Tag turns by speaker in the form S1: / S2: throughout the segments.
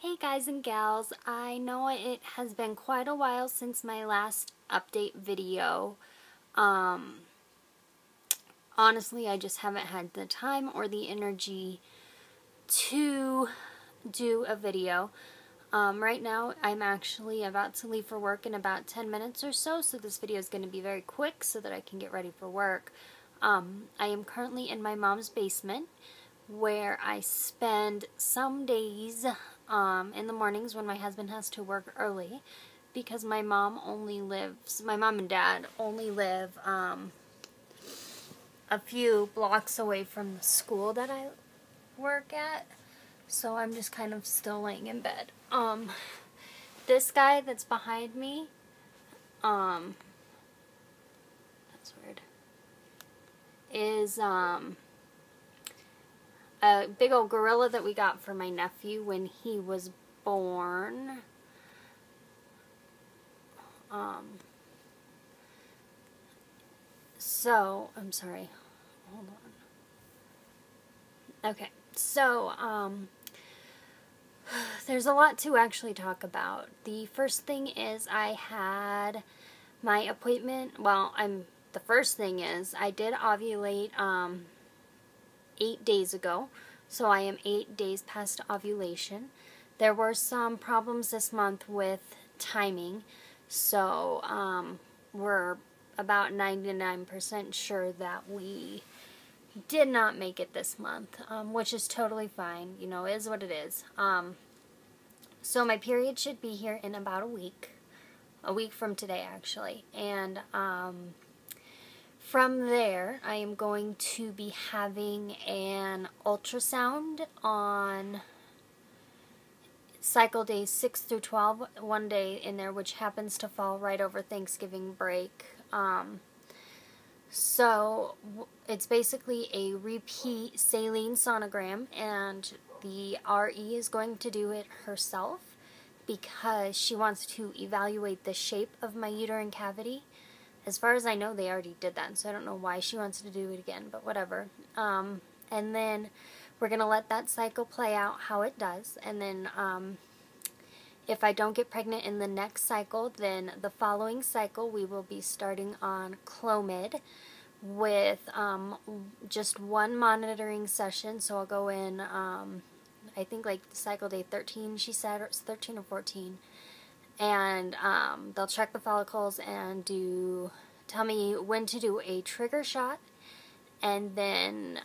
S1: Hey guys and gals, I know it has been quite a while since my last update video. Honestly, I just haven't had the time or the energy to do a video. Right now, I'm actually about to leave for work in about 10 minutes or so this video is going to be very quick so that I can get ready for work. I am currently in my mom's basement, where I spend some days in the mornings when my husband has to work early, because my mom and dad only live a few blocks away from the school that I work at, so I'm just kind of still laying in bed. This guy that's behind me, that's weird, is a big old gorilla that we got for my nephew when he was born. I'm sorry, hold on. Okay, there's a lot to actually talk about. The first thing is I had my appointment, the first thing is I did ovulate 8 days ago, so I am 8 days past ovulation. There were some problems this month with timing, so we're about 99% sure that we did not make it this month, which is totally fine. You know, it is what it is. So my period should be here in about a week from today actually, and from there I am going to be having an ultrasound on cycle days 6 through 12, one day in there which happens to fall right over Thanksgiving break. So it's basically a repeat saline sonogram, and the RE is going to do it herself because she wants to evaluate the shape of my uterine cavity. As far as I know, they already did that, so I don't know why she wants to do it again, but whatever. And then we're going to let that cycle play out how it does, and then if I don't get pregnant in the next cycle, then the following cycle we will be starting on Clomid with just one monitoring session. So I'll go in, I think like cycle day 13, she said, or it's 13 or 14. And they'll check the follicles and tell me when to do a trigger shot. And then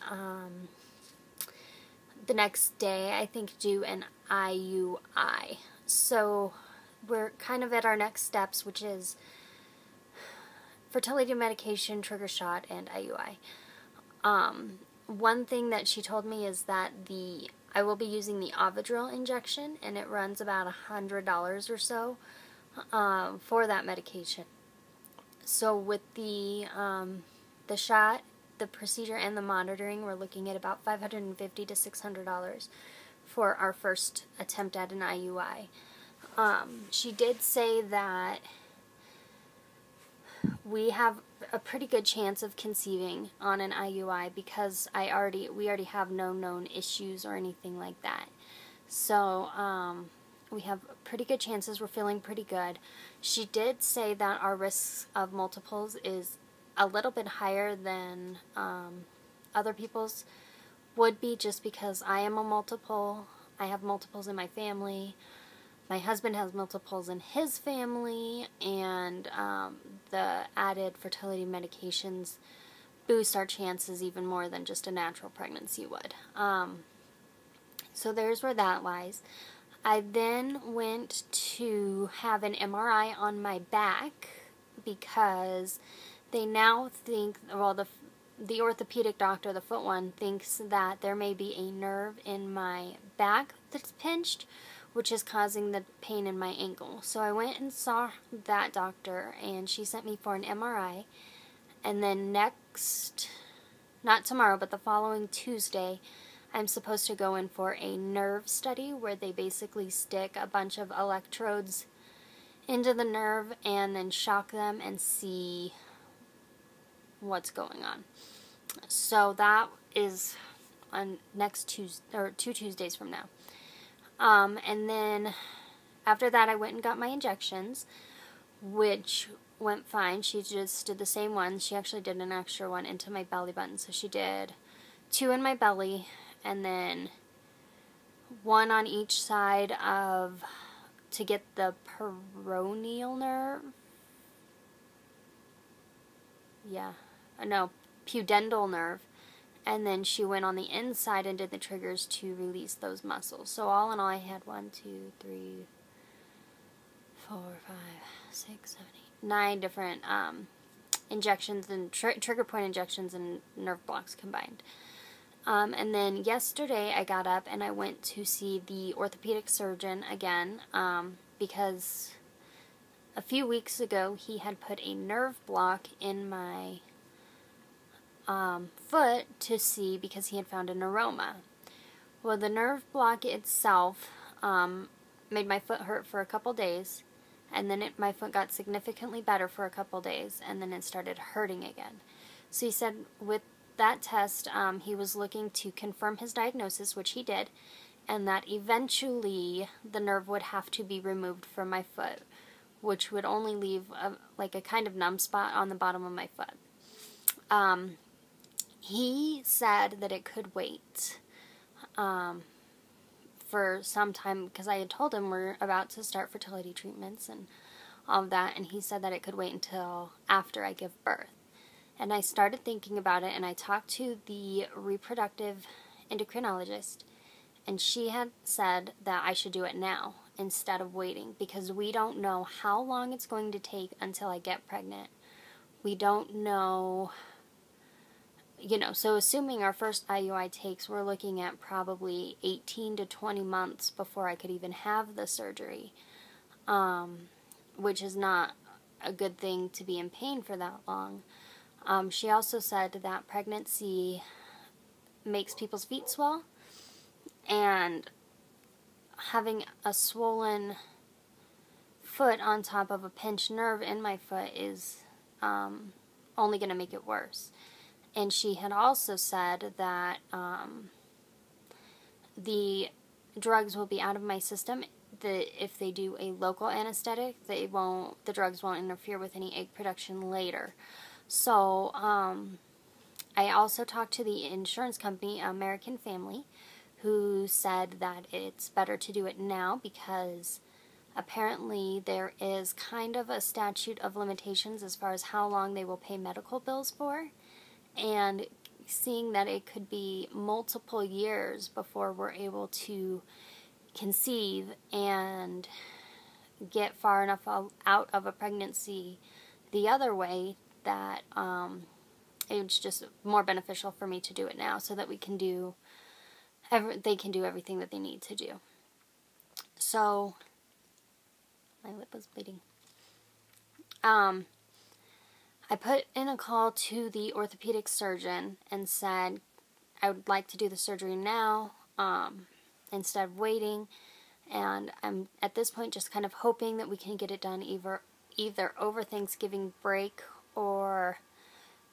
S1: the next day, I think, do an IUI. So we're kind of at our next steps, which is fertility medication, trigger shot, and IUI. One thing that she told me is that I will be using the Ovidril injection, and it runs about $100 or so for that medication. So with the shot, the procedure, and the monitoring, we're looking at about $550 to $600 for our first attempt at an IUI. She did say that we have a pretty good chance of conceiving on an IUI because we already have no known issues or anything like that. So we have pretty good chances. We're feeling pretty good. She did say that our risks of multiples is a little bit higher than other people's would be, just because I am a multiple. I have multiples in my family. My husband has multiples in his family, and the added fertility medications boost our chances even more than just a natural pregnancy would. So there's where that lies. I then went to have an MRI on my back because they now think, well, the orthopedic doctor, the foot one, thinks that there may be a nerve in my back that's pinched, which is causing the pain in my ankle. So I went and saw that doctor, and she sent me for an MRI. And then not tomorrow, but the following Tuesday, I'm supposed to go in for a nerve study where they basically stick a bunch of electrodes into the nerve and then shock them and see what's going on. So that is on next Tuesday, or 2 Tuesdays from now. And then after that, I went and got my injections, which went fine. She just did the same one. She actually did an extra one into my belly button. So she did 2 in my belly and then 1 on each side of, to get the peroneal nerve. Yeah, no, pudendal nerve. And then she went on the inside and did the triggers to release those muscles. So all in all, I had 1, 2, 3, 4, 5, 6, 7, 8, 9 different injections and trigger point injections and nerve blocks combined. And then yesterday I got up and I went to see the orthopedic surgeon again, because a few weeks ago he had put a nerve block in my foot to see, because he had found a neuroma. Well, the nerve block itself made my foot hurt for a couple days, and then my foot got significantly better for a couple days, and then it started hurting again. So he said with that test, he was looking to confirm his diagnosis, which he did, and that eventually the nerve would have to be removed from my foot, which would only leave like a kind of numb spot on the bottom of my foot. He said that it could wait for some time, because I had told him we're about to start fertility treatments and all of that, and he said that it could wait until after I give birth. And I started thinking about it, and I talked to the reproductive endocrinologist, and she had said that I should do it now instead of waiting, because we don't know how long it's going to take until I get pregnant. We don't know, you know, so assuming our first IUI takes, we're looking at probably 18 to 20 months before I could even have the surgery, which is not a good thing to be in pain for that long. She also said that pregnancy makes people's feet swell, and having a swollen foot on top of a pinched nerve in my foot is only going to make it worse. And she had also said that the drugs will be out of my system. If they do a local anesthetic, the drugs won't interfere with any egg production later. So I also talked to the insurance company, American Family, who said that it's better to do it now, because apparently there is kind of a statute of limitations as far as how long they will pay medical bills for. And seeing that it could be multiple years before we're able to conceive and get far enough out of a pregnancy the other way, that it's just more beneficial for me to do it now, so that they can do everything that they need to do. So my lip was bleeding. I put in a call to the orthopedic surgeon and said I would like to do the surgery now instead of waiting, and I'm at this point just kind of hoping that we can get it done either over Thanksgiving break or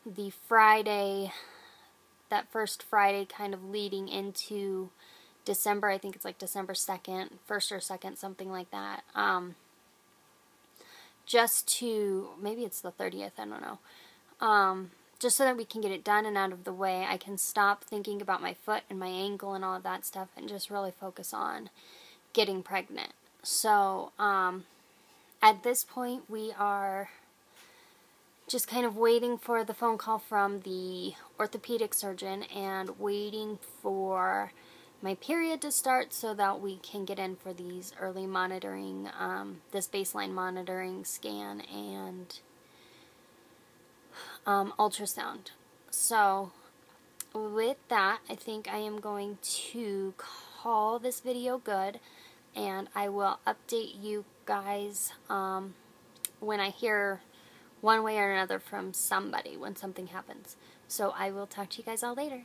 S1: the Friday, that first Friday kind of leading into December. I think it's like December 2nd, 1st or 2nd, something like that. Just to, maybe it's the 30th, I don't know. Just so that we can get it done and out of the way. I can stop thinking about my foot and my ankle and all of that stuff and just really focus on getting pregnant. So, at this point, we are just kind of waiting for the phone call from the orthopedic surgeon and waiting for my period to start so that we can get in for these early monitoring, this baseline monitoring scan and ultrasound. So with that, I think I am going to call this video good, and I will update you guys when I hear one way or another from somebody when something happens. So I will talk to you guys all later.